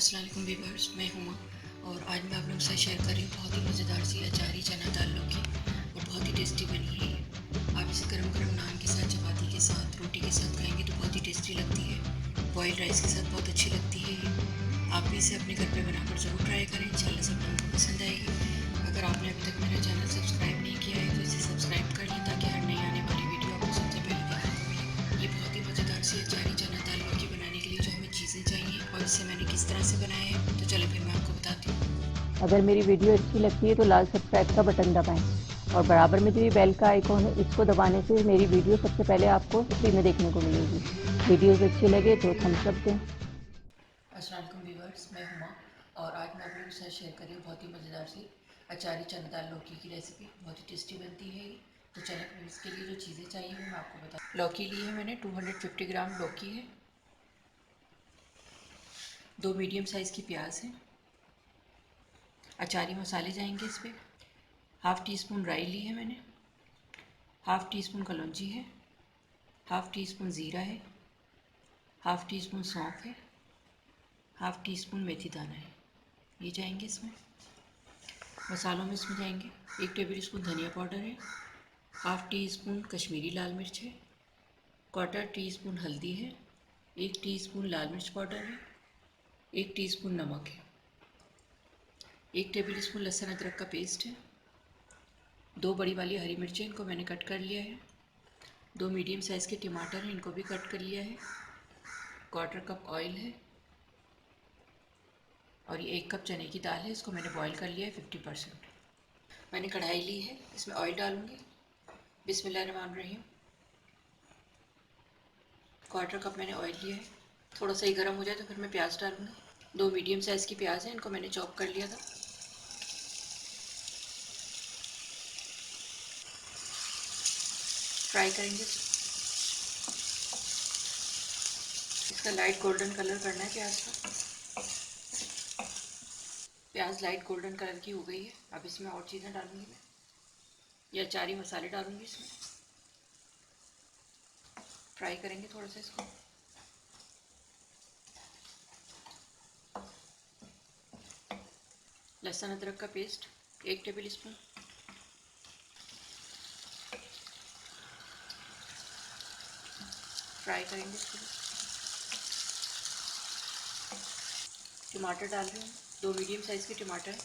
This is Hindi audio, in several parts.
अस्सलाम वालेकुम व्यूअर्स, मैं हुमा और आज मैं आप लोगों के साथ शेयर कर रही हूँ बहुत ही मज़ेदार सी अचारी चना दाल लौकी और बहुत ही टेस्टी बनी है ये। आप इसे गरम गरम नान के साथ, चपाती के साथ, रोटी के साथ खाएंगे तो बहुत ही टेस्टी लगती है। बॉइल्ड राइस के साथ बहुत अच्छी लगती है ये। आप भी इसे अपने घर पे बनाकर ज़रूर ट्राई करें, इंशाल्लाह सब लोगों को पसंद आएगी। अगर आपने अभी तक मेरा चैनल सब्सक्राइब नहीं किया है तो इसे सब्सक्राइब कर लें ताकि हर नई आने वाली वीडियो आपको सबसे पहले देखने को मिले। ये बहुत ही मज़ेदार सी अचारी चना दाल लौकी बनाने के लिए जो हमें चीज़ें चाहिए और इसे मैंने किस तरह से बनाया है तो चलो फिर मैं आपको बताती हूँ। अगर मेरी वीडियो अच्छी लगती है तो लाल सब्सक्राइब का बटन दबाएं और बराबर में जो ये बेल का आइकॉन है इसको दबाने से मेरी वीडियो सबसे पहले आपको फ्री में देखने को मिलेगी। वीडियोस अच्छी लगे तो थम्स अप दें। अस्सलाम वालेकुम व्यूअर्स, मैं हुमा और आज मैं आप लोगों के साथ शेयर कर रही हूँ बहुत ही मज़ेदार सी अचारी चना दाल लौकी की रेसिपी। बहुत ही टेस्टी बनती है ये। तो चलें फिर इसके लिए जो चीज़ें चाहिए वो मैं आपको बता। लौकी ली है मैंने 250 ग्राम लौकी है, 2 मीडियम साइज़ की प्याज है। अचारी मसाले जाएंगे इस पर। हाफ़ टी स्पून राई ली है मैंने, हाफ़ टी स्पून कलौंजी है, हाफ़ टी स्पून ज़ीरा है, हाफ़ टी स्पून सौंफ है, हाफ़ टी स्पून मेथी दाना है। ये जाएंगे इसमें। मसालों में इसमें जाएंगे 1 टेबल स्पून धनिया पाउडर है, हाफ़ टी स्पून कश्मीरी लाल मिर्च है, क्वार्टर टी स्पून हल्दी है, 1 टीस्पून लाल मिर्च पाउडर है, 1 टीस्पून नमक है, 1 टेबल स्पून लहसुन अदरक का पेस्ट है, 2 बड़ी वाली हरी मिर्चें इनको मैंने कट कर लिया है, 2 मीडियम साइज़ के टमाटर हैं इनको भी कट कर लिया है, क्वार्टर कप ऑयल है और ये 1 कप चने की दाल है, इसको मैंने बॉईल कर लिया है 50%। मैंने कढ़ाई ली है, इसमें ऑयल डालूँगी। बिस्मिल्लाहिर्रहमानिर्रहीम। क्वार्टर कप मैंने ऑयल लिया है। थोड़ा सा ही गर्म हो जाए तो फिर मैं प्याज डालूँगी। 2 मीडियम साइज़ की प्याज है, इनको मैंने चॉप कर लिया था। फ्राई करेंगे इसका लाइट गोल्डन कलर करना है प्याज का। प्याज लाइट गोल्डन कलर की हो गई है। अब इसमें और चीज़ें डालूँगी मैं। ये अचारी मसाले डालूँगी इसमें। फ्राई करेंगे थोड़ा सा इसको। लहसुन अदरक का पेस्ट 1 टेबल स्पून, फ्राई करेंगे इसको। टमाटर डाल रही हूँ, 2 मीडियम साइज़ के टमाटर।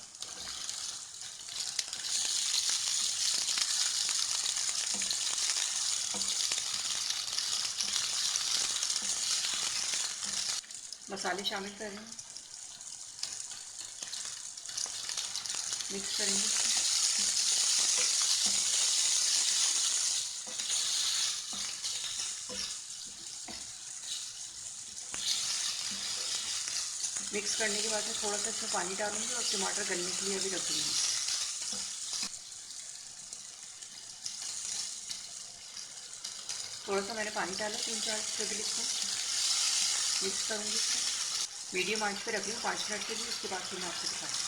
मसाले शामिल कर रही हूँ, मिक्स करेंगे। मिक्स करने के बाद मैं थोड़ा सा इसमें पानी डालूंगी और टमाटर गलने के लिए अभी रख दूँगी। थोड़ा सा मैंने पानी डाला, 3-4 टेबल स्पून। मिक्स करूँगी इसको। मीडियम आंच पे रख लूँ 5 मिनट के लिए, उसके बाद फिर मैं आपको दिखाती हूँ।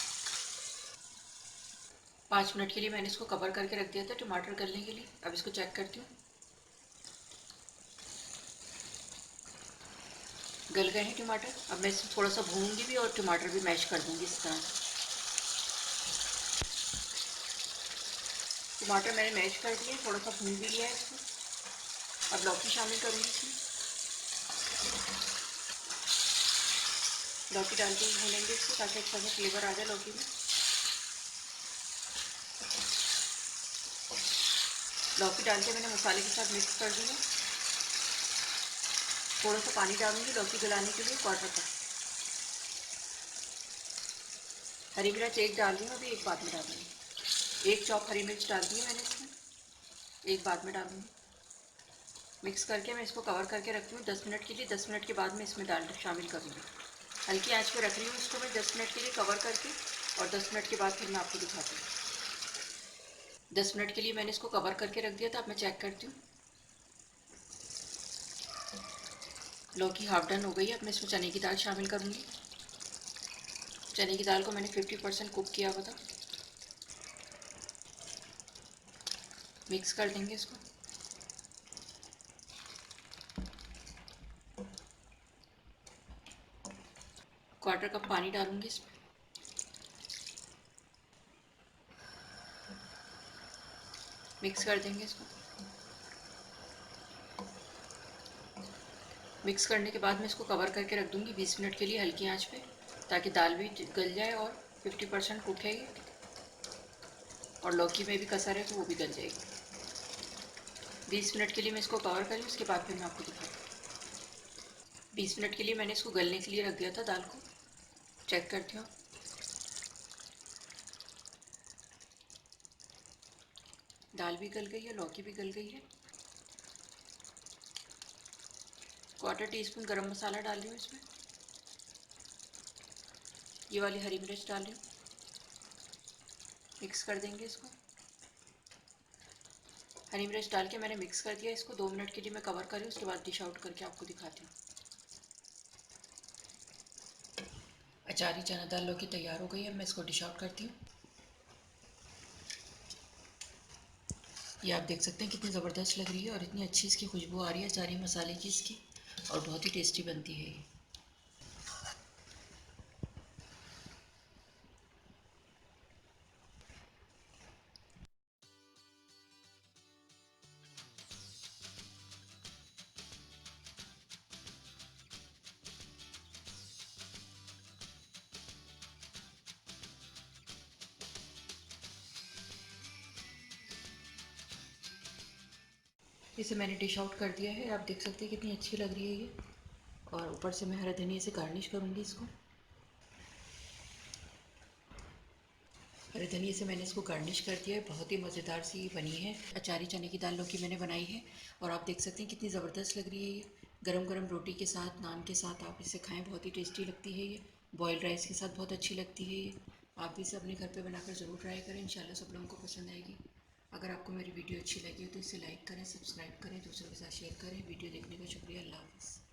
5 मिनट के लिए मैंने इसको कवर करके रख दिया था टमाटर गलने के लिए। अब इसको चेक करती हूँ। गल गए हैं टमाटर। अब मैं इसको थोड़ा सा भूनूंगी भी और टमाटर भी मैश कर दूँगी इस तरह। टमाटर मैंने मैश कर दिए, थोड़ा सा भून भी लिया है इसको। अब लौकी शामिल करूँगी इसमें। लौकी डाल के भूनेंगे इसको ताकि अच्छा सा फ्लेवर आ जाए लौकी में। लौकी डाल के मैंने मसाले के साथ मिक्स कर दिया। थोड़ा सा पानी डालूंगी लौकी गलाने के लिए, क्वार्टर कप। हरी मिर्च 1 डाल रही हूँ, अभी 1 बाद में डालूंगी। 1 चॉप हरी मिर्च डाल दी है मैंने इसमें, 1 बाद में डालूंगी। मिक्स करके मैं इसको कवर करके रखती हूँ 10 मिनट के लिए। 10 मिनट के बाद मैं इसमें दाल शामिल करूँगी। हल्की आंच पे रख रही हूँ इसको मैं 10 मिनट के लिए कवर करके, और 10 मिनट के बाद फिर मैं आपको दिखाती हूँ। 10 मिनट के लिए मैंने इसको कवर करके रख दिया था। अब मैं चेक करती हूँ। लौकी हाफ डन हो गई है। अब मैं इसमें चने की दाल शामिल करूँगी। चने की दाल को मैंने 50% कुक किया हुआ था। मिक्स कर देंगे इसको। 1/4 कप पानी डालूंगी इसमें। मिक्स कर देंगे इसको। मिक्स करने के बाद मैं इसको कवर करके रख दूंगी 20 मिनट के लिए हल्की आंच पे, ताकि दाल भी गल जाए और 50% कुक है ये, और लौकी में भी कसर है तो वो भी गल जाएगी। 20 मिनट के लिए मैं इसको कवर करी, उसके बाद फिर मैं आपको दिखाती हूँ। 20 मिनट के लिए मैंने इसको गलने के लिए रख दिया था दाल को। चेक करती हूँ। दाल भी गल गई है, लौकी भी गल गई है। 1/4 टीस्पून गरम मसाला डाल रही हूँ इसमें। ये वाली हरी मिर्च डाल रही हूँ। मिक्स कर देंगे इसको। हरी मिर्च डाल के मैंने मिक्स कर दिया इसको। 2 मिनट के लिए मैं कवर करी, उसके बाद डिश आउट करके आपको दिखाती हूँ। अचारी चना दाल लौकी तैयार हो गई है। मैं इसको डिश आउट करती हूँ। ये आप देख सकते हैं कितनी ज़बरदस्त लग रही है और इतनी अच्छी इसकी खुशबू आ रही है अचारी मसाले की इसकी, और बहुत ही टेस्टी बनती है ये। इसे मैंने डिश आउट कर दिया है। आप देख सकते हैं कितनी अच्छी लग रही है ये, और ऊपर से मैं हरे धनिया से गार्निश करूँगी इसको। हरे धनिया से मैंने इसको गार्निश कर दिया है। बहुत ही मज़ेदार सी ये बनी है अचारी चने की दाल लौकी मैंने बनाई है, और आप देख सकते हैं कितनी ज़बरदस्त लग रही है ये। गरम गरम रोटी के साथ, नान के साथ आप इसे खाएं, बहुत ही टेस्टी लगती है ये। बॉयल्ड राइस के साथ बहुत अच्छी लगती है ये। आप भी इसे अपने घर पे बनाकर ज़रूर ट्राई करें, इंशाल्लाह सब लोगों को पसंद आएगी। अगर आपको मेरी वीडियो अच्छी लगी हो तो इसे लाइक करें, सब्सक्राइब करें, दूसरों के साथ शेयर करें। वीडियो देखने का शुक्रिया। अल्लाह हाफ़िज़।